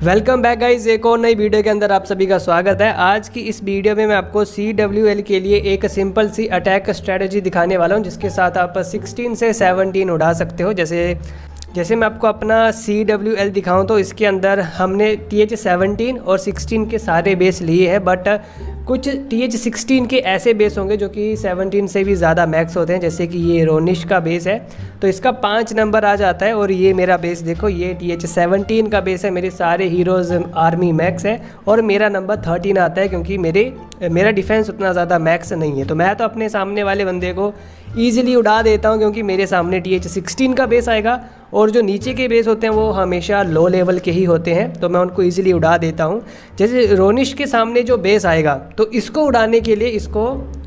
Welcome back guys, एक और नई वीडियो के अंदर आप सभी का स्वागत है। आज की इस वीडियो में मैं आपको CWL के लिए एक सिंपल सी अटैक स्ट्रेटजी दिखाने वाला हूं, जिसके साथ आप 16 से 17 उड़ा सकते हो। जैसे मैं आपको अपना CWL दिखाऊं तो इसके अंदर हमने TH17 और 16 के सारे बेस लिए हैं, बट कुछ TH16 के ऐसे बेस होंगे जो कि 17 से भी ज़्यादा मैक्स होते हैं। जैसे कि ये रोनिश का बेस है तो इसका 5 नंबर आ जाता है, और ये मेरा बेस देखो, ये TH17 का बेस है। मेरे सारे हीरोज़ आर्मी मैक्स है और मेरा नंबर 13 आता है, क्योंकि मेरा डिफेंस उतना ज़्यादा मैक्स नहीं है। तो मैं तो अपने सामने वाले बंदे को ईजिली उड़ा देता हूँ, क्योंकि मेरे सामने TH16 का बेस आएगा और जो नीचे के बेस होते हैं वो हमेशा लो लेवल के ही होते हैं, तो मैं उनको ईजिली उड़ा देता हूँ। जैसे रोनिश के सामने जो बेस आएगा तो इसको उड़ाने के लिए इसको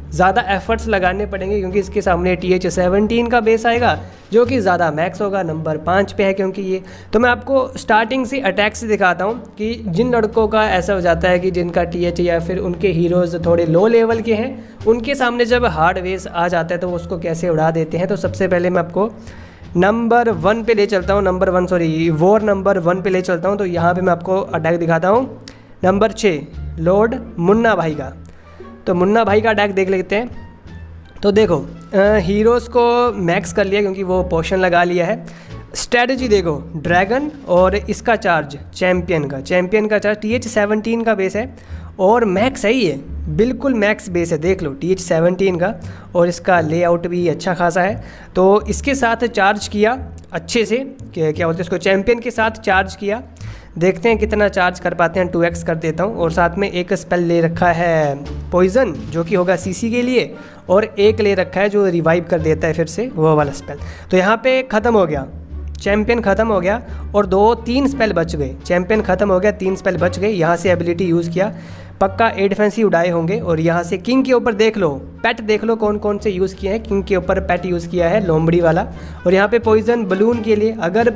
ज़्यादा एफर्ट्स लगाने पड़ेंगे, क्योंकि इसके सामने TH17 का बेस आएगा जो कि ज़्यादा मैक्स होगा, नंबर 5 पे है क्योंकि ये। तो मैं आपको स्टार्टिंग से अटैक से दिखाता हूँ कि जिन लड़कों का ऐसा हो जाता है कि जिनका TH या फिर उनके हीरोज़ थोड़े लो लेवल के हैं, उनके सामने जब हार्ड बेस आ जाता है तो वो उसको कैसे उड़ा देते हैं। तो सबसे पहले मैं आपको नंबर 1 पे ले चलता हूँ, वॉर नंबर 1 पे ले चलता हूँ। तो यहाँ पे मैं आपको अटैक दिखाता हूँ। नंबर 6 लॉर्ड मुन्ना भाई का। तो मुन्ना भाई का अटैक देख लेते हैं। तो देखो, हीरोज़ को मैक्स कर लिया क्योंकि वो पोशन लगा लिया है। स्ट्रेटजी देखो, ड्रैगन और इसका चार्ज चैम्पियन का चार्ज TH17 का बेस है और मैक्स है ही है, बिल्कुल मैक्स बेस है। देख लो TH17 का, और इसका लेआउट भी अच्छा खासा है। तो इसके साथ चार्ज किया अच्छे से, क्या बोलते हैं इसको, चैम्पियन के साथ चार्ज किया। देखते हैं कितना चार्ज कर पाते हैं। 2x कर देता हूँ। और साथ में एक स्पेल ले रखा है पॉइजन, जो कि होगा CC के लिए, और एक ले रखा है जो रिवाइव कर देता है फिर से, वो वाला स्पेल। तो यहाँ पे ख़त्म हो गया, चैम्पियन ख़त्म हो गया और 2-3 स्पेल बच गए। चैम्पियन ख़त्म हो गया, 3 स्पेल बच गए। यहाँ से एबिलिटी यूज़ किया, पक्का 8 डिफेंस ही उड़ाए होंगे। और यहाँ से किंग के ऊपर देख लो, पेट देख लो कौन कौन से यूज़ किए हैं। किंग के ऊपर पेट यूज़ किया है, लोमड़ी वाला। और यहाँ पे पॉइजन बलून के लिए, अगर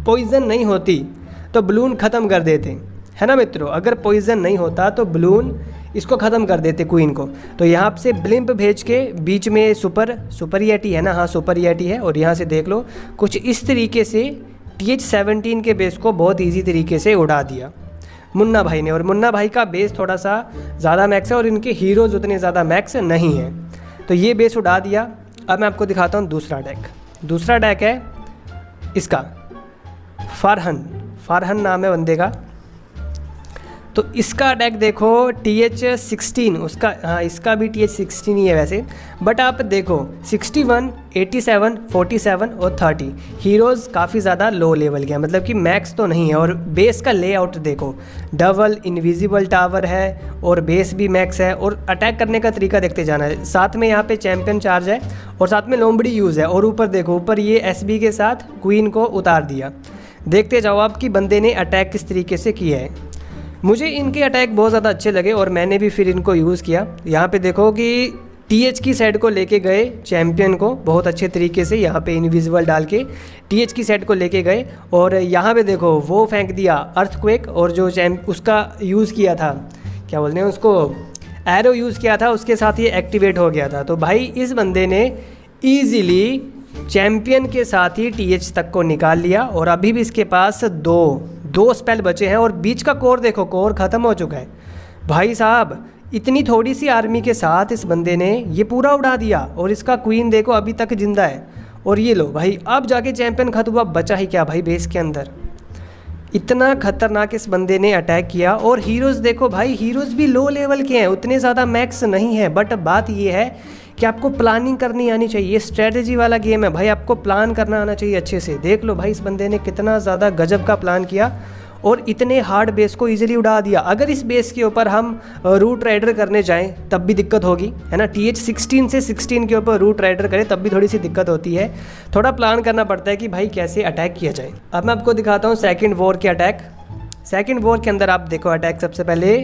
पॉइजन नहीं होती तो बलून ख़त्म कर देते, है ना मित्रों। अगर पॉइजन नहीं होता तो बलून इसको ख़त्म कर देते, क्वीन को। तो यहाँ से ब्लिम्प भेज के बीच में सुपर येटी है ना, हाँ सुपर येटी है। और यहाँ से देख लो कुछ इस तरीके से TH17 के बेस को बहुत इजी तरीके से उड़ा दिया मुन्ना भाई ने। और मुन्ना भाई का बेस थोड़ा सा ज़्यादा मैक्स है और इनके हीरोज़ उतने ज़्यादा मैक्स नहीं है, तो ये बेस उड़ा दिया। अब मैं आपको दिखाता हूँ दूसरा अटैक है इसका, फारहन नाम है बंदे का। तो इसका अटैक देखो, TH16 उसका, हाँ इसका भी TH16 ही है वैसे, बट आप देखो 61, 87, 47 और 30 हीरोज़ काफ़ी ज़्यादा लो लेवल के हैं, मतलब कि मैक्स तो नहीं है। और बेस का लेआउट देखो, डबल इनविजिबल टावर है और बेस भी मैक्स है। और अटैक करने का तरीका देखते जाना है। साथ में यहाँ पे चैम्पियन चार्ज है और साथ में लोमड़ी यूज़ है। और ऊपर देखो, ऊपर ये SB के साथ क्वीन को उतार दिया। देखते जाओ आप कि बंदे ने अटैक किस तरीके से किया है। मुझे इनके अटैक बहुत ज़्यादा अच्छे लगे और मैंने भी फिर इनको यूज़ किया। यहाँ पे देखो कि TH की साइड को लेके गए चैम्पियन को बहुत अच्छे तरीके से, यहाँ पे इनविजिबल डाल के TH की साइड को लेके गए। और यहाँ पे देखो वो फेंक दिया अर्थक्वेक, और जो उसका यूज़ किया था, क्या बोलते हैं उसको, एरो यूज़ किया था, उसके साथ ये एक्टिवेट हो गया था। तो भाई इस बंदे ने ईज़िली चैम्पियन के साथ ही TH तक को निकाल लिया। और अभी भी इसके पास दो स्पेल बचे हैं। और बीच का कोर देखो, कोर ख़त्म हो चुका है भाई साहब। इतनी थोड़ी सी आर्मी के साथ इस बंदे ने ये पूरा उड़ा दिया। और इसका क्वीन देखो अभी तक जिंदा है। और ये लो भाई, अब जाके चैम्पियन खत्म हुआ, बचा ही क्या भाई बेस के अंदर। इतना खतरनाक इस बंदे ने अटैक किया। और हीरोज़ देखो भाई, हीरोज़ भी लो लेवल के हैं, उतने ज़्यादा मैक्स नहीं है। बट बात ये है कि आपको प्लानिंग करनी आनी चाहिए। ये स्ट्रेटजी वाला गेम है भाई, आपको प्लान करना आना चाहिए अच्छे से। देख लो भाई, इस बंदे ने कितना ज़्यादा गजब का प्लान किया और इतने हार्ड बेस को इजीली उड़ा दिया। अगर इस बेस के ऊपर हम रूट राइडर करने जाएं तब भी दिक्कत होगी, है ना। TH16 से 16 के ऊपर रूट राइडर करें तब भी थोड़ी सी दिक्कत होती है। थोड़ा प्लान करना पड़ता है कि भाई कैसे अटैक किया जाए। अब मैं आपको दिखाता हूँ सेकंड वॉर के अटैक। सेकंड वॉर के अंदर आप देखो अटैक, सबसे पहले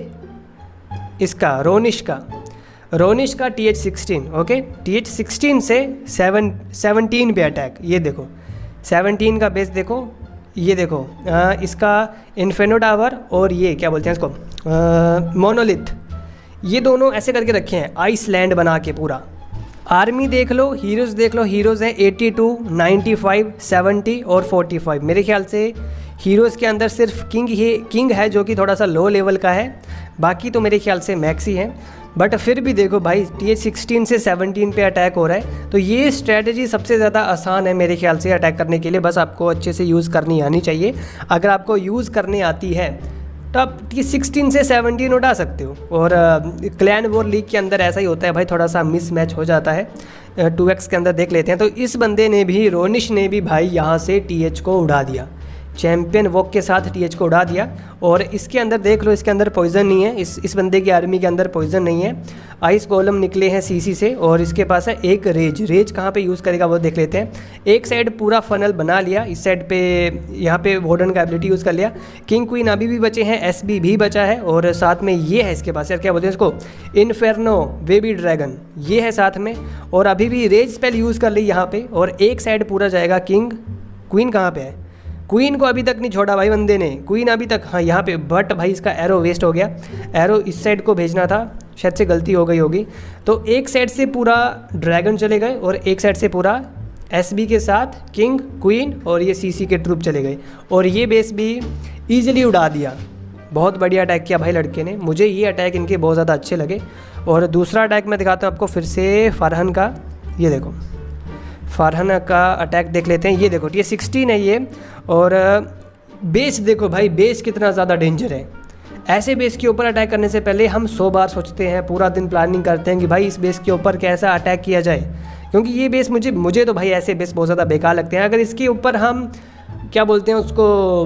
इसका रोनिश का TH16, ओके। TH16 से 17 पे अटैक, ये देखो 17 का बेस देखो, ये देखो इसका इन्फेनो टावर और ये क्या बोलते हैं इसको, मोनोलिथ, ये दोनों ऐसे करके रखे हैं आइसलैंड बना के पूरा। आर्मी देख लो, हीरोज़ देख लो, हीरोज़ हैं 82, 95, 70 और 45। मेरे ख्याल से हीरोज़ के अंदर सिर्फ किंग है जो कि थोड़ा सा लो लेवल का है, बाकी तो मेरे ख्याल से मैक्स ही है। बट फिर भी देखो भाई TH16 से 17 पे अटैक हो रहा है, तो ये स्ट्रैटेजी सबसे ज़्यादा आसान है मेरे ख्याल से अटैक करने के लिए। बस आपको अच्छे से यूज़ करनी आनी चाहिए। अगर आपको यूज़ करने आती है तो आप TH16 से 17 उठा सकते हो। और क्लैन वॉर लीग के अंदर ऐसा ही होता है भाई, थोड़ा सा मिस मैच हो जाता है। 2x के अंदर देख लेते हैं। तो इस बंदे ने भी, रोनिश ने भी भाई यहाँ से TH को उड़ा दिया, चैम्पियन वॉक के साथ TH को उड़ा दिया। और इसके अंदर देख लो, इसके अंदर पॉइजन नहीं है, इस बंदे की आर्मी के अंदर पॉइजन नहीं है। आइस गोलम निकले हैं CC से, और इसके पास है एक रेज कहाँ पे यूज़ करेगा वो देख लेते हैं। एक साइड पूरा फनल बना लिया, इस साइड पे यहाँ पे वार्डन का एबिलिटी यूज़ कर लिया। किंग क्वीन अभी भी बचे हैं, SB भी बचा है, और साथ में ये है इसके पास, यार क्या बोलते हैं इसको, इन्फेर्नो बेबी ड्रैगन, ये है साथ में। और अभी भी रेज स्पेल यूज़ कर ली यहाँ पे, और एक साइड पूरा जाएगा किंग। क्वीन कहाँ पे है? क्वीन को अभी तक नहीं छोड़ा भाई बंदे ने, क्वीन अभी तक, हाँ यहाँ पे, बट भाई इसका एरो वेस्ट हो गया। एरो इस साइड को भेजना था, शायद से गलती हो गई होगी। तो एक साइड से पूरा ड्रैगन चले गए, और एक साइड से पूरा SB के साथ किंग क्वीन और ये CC के ट्रूप चले गए, और ये बेस भी ईजिली उड़ा दिया। बहुत बढ़िया अटैक किया भाई लड़के ने, मुझे ये अटैक इनके बहुत ज़्यादा अच्छे लगे। और दूसरा अटैक मैं दिखाता हूँ आपको फिर से फरहन का। ये देखो फरहन का अटैक देख लेते हैं। ये देखो TH16 है ये, और बेस देखो भाई, बेस कितना ज़्यादा डेंजर है। ऐसे बेस के ऊपर अटैक करने से पहले हम 100 बार सोचते हैं, पूरा दिन प्लानिंग करते हैं कि भाई इस बेस के ऊपर कैसा अटैक किया जाए, क्योंकि ये बेस मुझे तो भाई ऐसे बेस बहुत ज़्यादा बेकार लगते हैं। अगर इसके ऊपर हम क्या बोलते हैं उसको,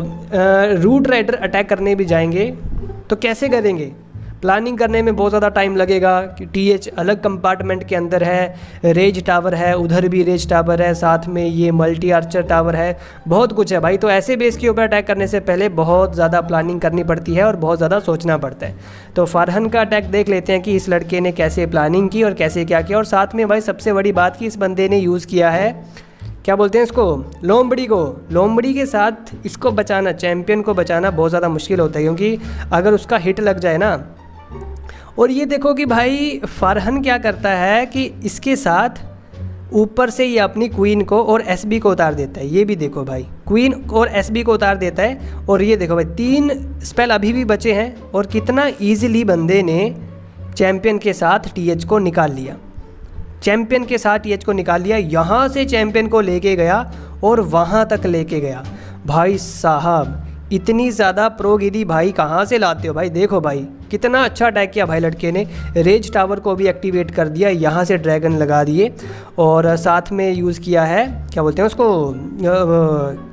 रूट राइडर अटैक करने भी जाएंगे तो कैसे करेंगे? प्लानिंग करने में बहुत ज़्यादा टाइम लगेगा कि TH अलग कंपार्टमेंट के अंदर है, रेज टावर है, उधर भी रेज टावर है, साथ में ये मल्टी आर्चर टावर है, बहुत कुछ है भाई। तो ऐसे बेस के ऊपर अटैक करने से पहले बहुत ज़्यादा प्लानिंग करनी पड़ती है और बहुत ज़्यादा सोचना पड़ता है। तो फरहन का अटैक देख लेते हैं कि इस लड़के ने कैसे प्लानिंग की और कैसे क्या किया। और साथ में भाई सबसे बड़ी बात कि इस बंदे ने यूज़ किया है, क्या बोलते हैं इसको, लोमड़ी को। लोमड़ी के साथ इसको बचाना, चैम्पियन को बचाना बहुत ज़्यादा मुश्किल होता है, क्योंकि अगर उसका हिट लग जाए ना। और ये देखो कि भाई फरहन क्या करता है कि इसके साथ ऊपर से ये अपनी क्वीन को और SB को उतार देता है। ये भी देखो भाई, क्वीन और SB को उतार देता है। और ये देखो भाई 3 स्पेल अभी भी बचे हैं, और कितना ईजिली बंदे ने चैम्पियन के साथ TH को निकाल लिया। चैम्पियन के साथ TH को निकाल लिया, यहाँ से चैम्पियन को लेके गया और वहाँ तक लेके गया। भाई साहब इतनी ज़्यादा प्रोगिरी भाई कहाँ से लाते हो भाई? देखो भाई कितना अच्छा अटैक किया भाई लड़के ने। रेज टावर को भी एक्टिवेट कर दिया, यहाँ से ड्रैगन लगा दिए, और साथ में यूज़ किया है, क्या बोलते हैं उसको,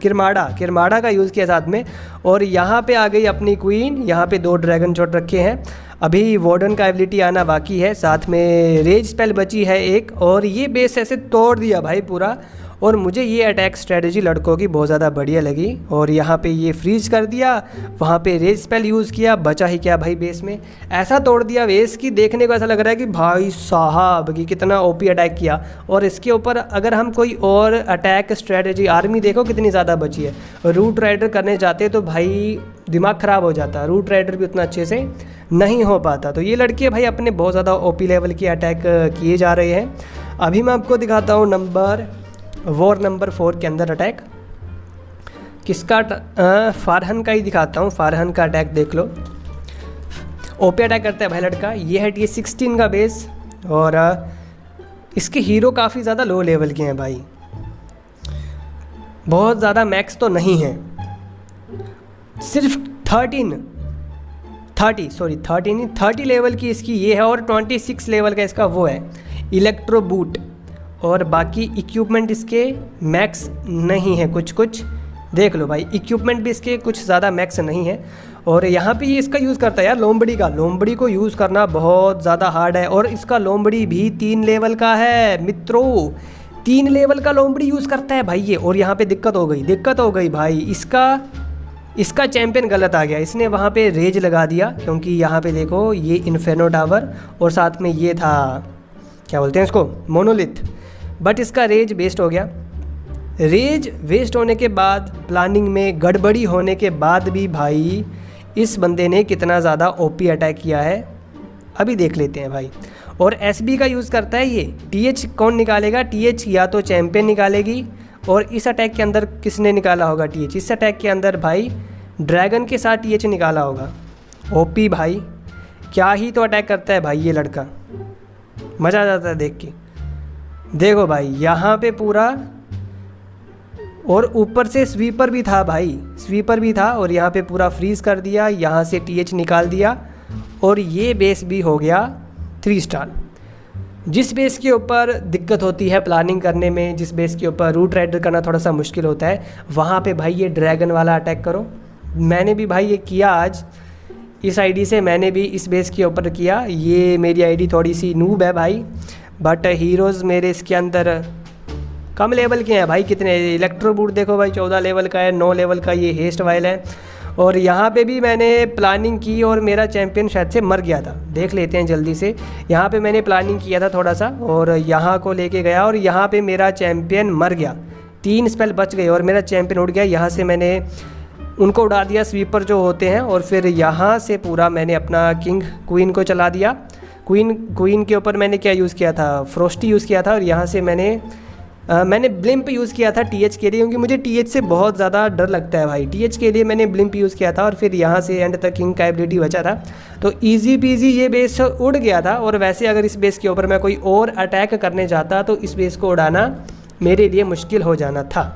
किरमाड़ा का यूज़ किया साथ में। और यहाँ पे आ गई अपनी क्वीन, यहाँ पे 2 ड्रैगन शॉट रखे हैं। अभी वार्डन का एबिलिटी आना बाकी है, साथ में रेज स्पेल बची है एक, और ये बेस ऐसे तोड़ दिया भाई पूरा। और मुझे ये अटैक स्ट्रेटजी लड़कों की बहुत ज़्यादा बढ़िया लगी। और यहाँ पे ये फ्रीज कर दिया, वहाँ पे रेज स्पेल यूज़ किया, बचा ही क्या भाई बेस में, ऐसा तोड़ दिया बेस की देखने को ऐसा लग रहा है कि भाई साहब कि कितना OP अटैक किया। और इसके ऊपर अगर हम कोई और अटैक स्ट्रेटजी, आर्मी देखो कितनी ज़्यादा बची है। रूट राइडर करने जाते तो भाई दिमाग ख़राब हो जाता, रूट राइडर भी उतना अच्छे से नहीं हो पाता। तो ये लड़के भाई अपने बहुत ज़्यादा OP लेवल के अटैक किए जा रहे हैं। अभी मैं आपको दिखाता हूँ वॉर नंबर 4 के अंदर अटैक किसका, फरहन का ही दिखाता हूँ। फरहन का अटैक देख लो, OP अटैक करता है भाई लड़का। ये है TH16 का बेस, और इसके हीरो काफ़ी ज़्यादा लो लेवल के हैं भाई, बहुत ज़्यादा मैक्स तो नहीं है, सिर्फ 30 लेवल की इसकी ये है, और 26 लेवल का इसका वो है इलेक्ट्रो बूट। और बाकी इक्विपमेंट इसके मैक्स नहीं है, कुछ देख लो भाई, इक्विपमेंट भी इसके कुछ ज़्यादा मैक्स नहीं है। और यहाँ पे ये इसका यूज़ करता है यार लोमड़ी को यूज़ करना बहुत ज़्यादा हार्ड है। और इसका लोमड़ी भी 3 लेवल का है मित्रों, 3 लेवल का लोमड़ी यूज़ करता है भाई ये। और यहाँ पे दिक्कत हो गई भाई, इसका चैम्पियन गलत आ गया, इसने वहाँ पे रेज लगा दिया, क्योंकि यहाँ पे देखो ये इन्फेर्नो टावर और साथ में ये था, क्या बोलते हैं इसको, मोनोलिथ। बट इसका रेज वेस्ट हो गया। रेज वेस्ट होने के बाद, प्लानिंग में गड़बड़ी होने के बाद भी भाई इस बंदे ने कितना ज़्यादा OP अटैक किया है, अभी देख लेते हैं भाई। और SB का यूज़ करता है ये। TH कौन निकालेगा? TH या तो चैम्पियन निकालेगी, और इस अटैक के अंदर किसने निकाला होगा TH? इस अटैक के अंदर भाई ड्रैगन के साथ TH निकाला होगा। ओपी भाई, क्या ही तो अटैक करता है भाई ये लड़का, मज़ा आ जाता है देख के। देखो भाई यहाँ पे पूरा, और ऊपर से स्वीपर भी था भाई, स्वीपर भी था, और यहाँ पे पूरा फ्रीज़ कर दिया, यहाँ से TH निकाल दिया, और ये बेस भी हो गया 3 स्टार। जिस बेस के ऊपर दिक्कत होती है प्लानिंग करने में, जिस बेस के ऊपर रूट राइडर करना थोड़ा सा मुश्किल होता है, वहाँ पे भाई ये ड्रैगन वाला अटैक करो। मैंने भी भाई ये किया आज, इस आईडी से मैंने भी इस बेस के ऊपर किया। ये मेरी आईडी थोड़ी सी नूब है भाई, बट हीरोज़ मेरे इसके अंदर कम लेवल के हैं भाई। कितने इलेक्ट्रो बूट देखो भाई, 14 लेवल का है, 9 लेवल का ये हेस्ट वाइल है। और यहाँ पे भी मैंने प्लानिंग की और मेरा चैम्पियन शायद से मर गया था, देख लेते हैं जल्दी से। यहाँ पे मैंने प्लानिंग किया था थोड़ा सा, और यहाँ को लेके गया, और यहाँ पे मेरा चैम्पियन मर गया, 3 स्पेल बच गए और मेरा चैम्पियन उड़ गया। यहाँ से मैंने उनको उड़ा दिया, स्वीपर जो होते हैं, और फिर यहाँ से पूरा मैंने अपना किंग क्वीन को चला दिया। क्वीन के ऊपर मैंने क्या यूज़ किया था, फ्रोस्टी यूज़ किया था, और यहाँ से मैंने ब्लिम्प यूज़ किया था TH के लिए, क्योंकि मुझे TH से बहुत ज़्यादा डर लगता है भाई। TH के लिए मैंने ब्लिम्प यूज़ किया था, और फिर यहाँ से एंड तक किंग का एबिलिटी बचा था, तो ईजी पीजी ये बेस उड़ गया था। और वैसे अगर इस बेस के ऊपर मैं कोई और अटैक करने जाता तो इस बेस को उड़ाना मेरे लिए मुश्किल हो जाना था।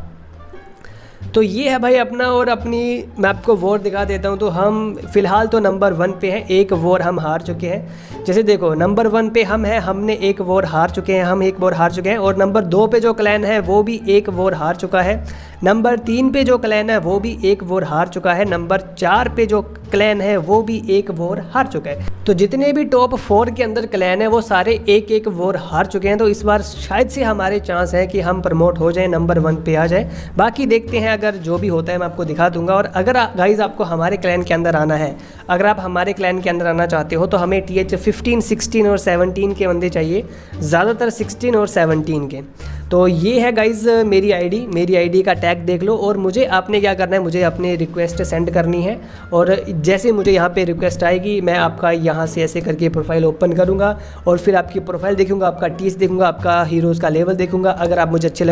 तो ये है भाई अपना और अपनी, मैं आपको वॉर दिखा देता हूँ। तो हम फ़िलहाल तो नंबर 1 पे हैं, एक वॉर हम हार चुके हैं। जैसे देखो नंबर 1 पे हम हैं, हमने एक वॉर हार चुके हैं, हम एक वॉर हार चुके हैं। और नंबर 2 पे जो क्लैन है वो भी एक वॉर हार चुका है। नंबर 3 पे जो क्लैन है वो भी एक वॉर हार चुका है। नंबर 4 पे जो क्लैन है वो भी एक वॉर हार चुका है। तो जितने भी टॉप 4 के अंदर क्लैन है वो सारे एक एक वॉर हार चुके हैं। तो इस बार शायद से हमारे चांस है कि हम प्रमोट हो जाएं, नंबर 1 पे आ जाए। बाकी देखते हैं, अगर जो भी होता है मैं आपको दिखा दूंगा। और अगर गाइज आपको हमारे क्लैन के अंदर आना है, अगर आप हमारे क्लैन के अंदर आना चाहते हो, तो हमें TH 15, 16 और 17 के बंदे चाहिए, ज़्यादातर 16 और 17 के। तो ये है गाइज़ मेरी आईडी का टैग देख लो। और मुझे आपने क्या करना है, मुझे अपनी रिक्वेस्ट सेंड करनी है, और जैसे मुझे यहाँ पे रिक्वेस्ट आएगी मैं आपका यहाँ से ऐसे करके प्रोफाइल ओपन करूँगा, और फिर आपकी प्रोफाइल देखूँगा, आपका TH देखूँगा, आपका हीरोज़ का लेवल देखूँगा। अगर आप मुझे अच्छे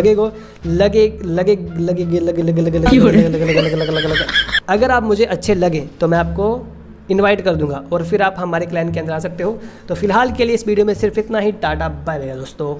अगर आप मुझे अच्छे लगे तो मैं आपको इनवाइट कर दूंगा, और फिर आप हमारे क्लैन के अंदर आ सकते हो। तो फिलहाल के लिए इस वीडियो में सिर्फ इतना ही। टाटा बाय बाय दोस्तों।